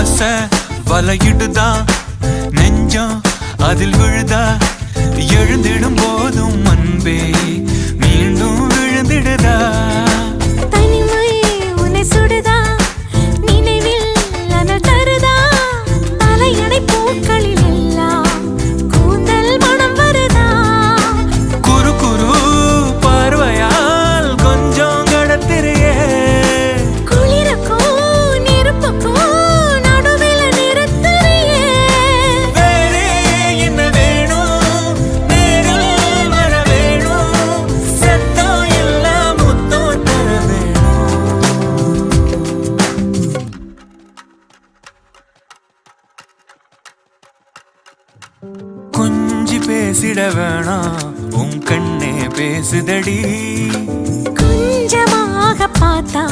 ஆசை வலையிடுதா நெஞ்சம் அதில் விழுதா எழுந்திடும் போதும் அன்பே மீண்டும் விழுந்திடுதா தனிமை உன்னை சுடுதா நினைவில் அனல் தருதா தலையணை பூக்களில் எல்லாம் கூந்தல் மனம் வருதா குறு குரு பார்வையால் கொஞ்சம் கடத்திரியே குளிருக்கும் நெருப்புக்கும் நடுவில் நிறுத்தறியே வேறே என்ன வேணும் நேரில் வர வேணும் சத்தம் எல்லாம் முத்தம் தர வேணும் கொஞ்சி பேசிட வேணாம் உன் கண்ணே பேசுதடி கொஞ்சமாக பார்த்தா